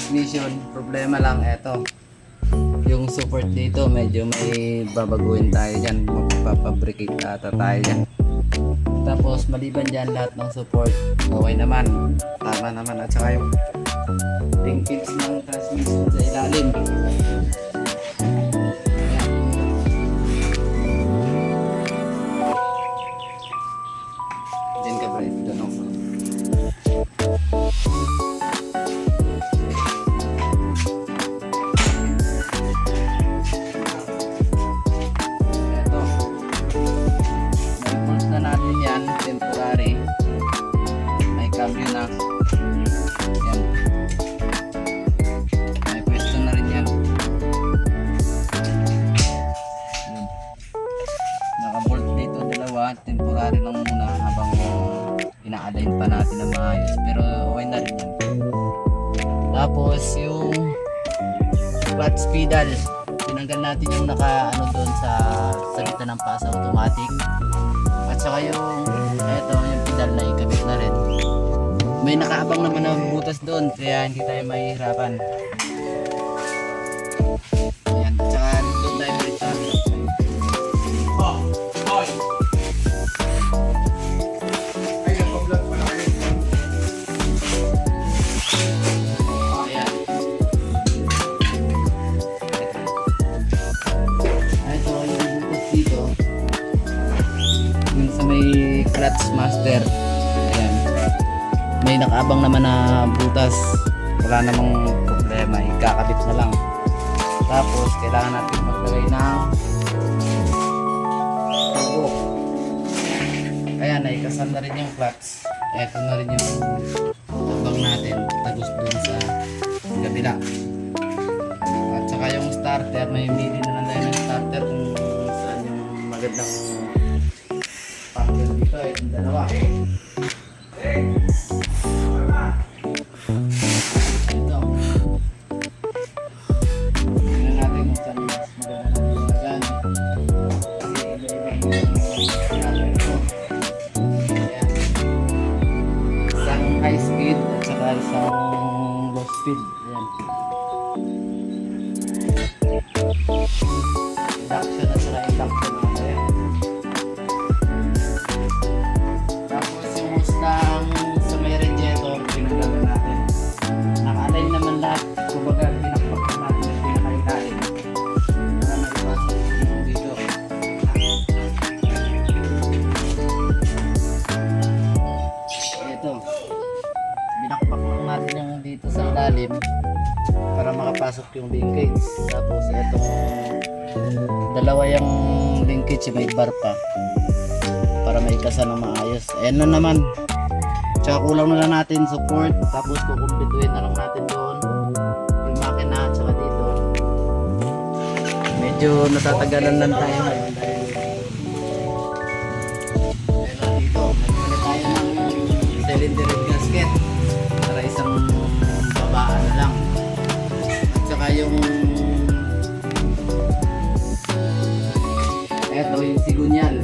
transmission. Problema lang eto. Yung support dito medyo may babaguhin tayo dyan. Magpapabricate ata tayo dyan. Tapos maliban dyan lahat ng support okay naman. Tama naman. At saka yung linkage ng transmission sa ilalim. Diyan ka Brad. Doon ako. Temporary, may cambio na yan, may pwesto na rin yan. Naka-bolt dito dalawa, temporary lang muna habang ina-align pa natin na maayos, pero okay na rin yan. Tapos yung clutch pedal, tinanggal natin yung naka doon sa salita ng pasa automatic. At saka yung yung pedal na ikabit na rin. May nakaabang naman na butas doon kaya hindi tayo mahihirapan. Ayan, at saka doon tayo ulit sa ayan. Ito yung butas dito. Yung sa may clutch master, ayan, may nakaabang naman na butas, wala namang problema, ikakabit na lang. Tapos kailangan natin maglagay ng turbo, kaya naikasal na rin yung clutch. Eto na rin yung abang natin, tagos dun sa kabila. At saka yung starter, may mili na lang tayo ng starter kung saan yung magandang panggal dito. Itong dalawa. Ito. Tingnan natin kung saan yung mas magandang panggalan. Kasi iba-iba yung starter ko. Ayan. Isang high speed at saka isang low speed. Ayan. Induction at saka induction. Ayan. Tapos yung hose ng sa may radiator, pinaglaban natin. Naka-align naman lahat. Kumbaga, pinakpak natin yung pinakailalim. Para maipasok yung dito. Ito. Binakpak lang natin yung dito sa ilalim para makapasok yung linkage. Tapos itong dalawa yung linkage, may bar pa para maikasan ng maayos. Ayan na naman. Tsaka kulang na lang natin support. Tapos kukumpletuhin na lang natin doon yung makina. Tsaka dito medyo natatagalan lang tayo ngayon dahil dito nagpalit tayo ng cylinder head gasket para isang babaan na lang. At saka yung eto yung sigunyal,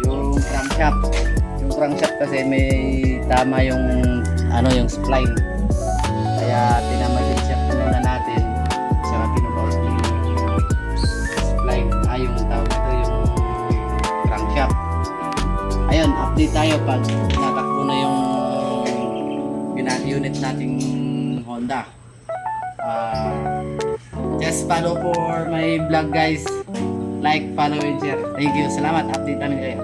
yung crankshaft kasi may tama yung yung spline, kaya tinamagin shaft muna natin saka pinuload yung spline, yung tawag ito yung crankshaft. Ayun, update tayo pag natakbo na yung unit nating Honda. Just follow for my vlog guys, like, follow and share. Thank you, salamat, update namin kayo.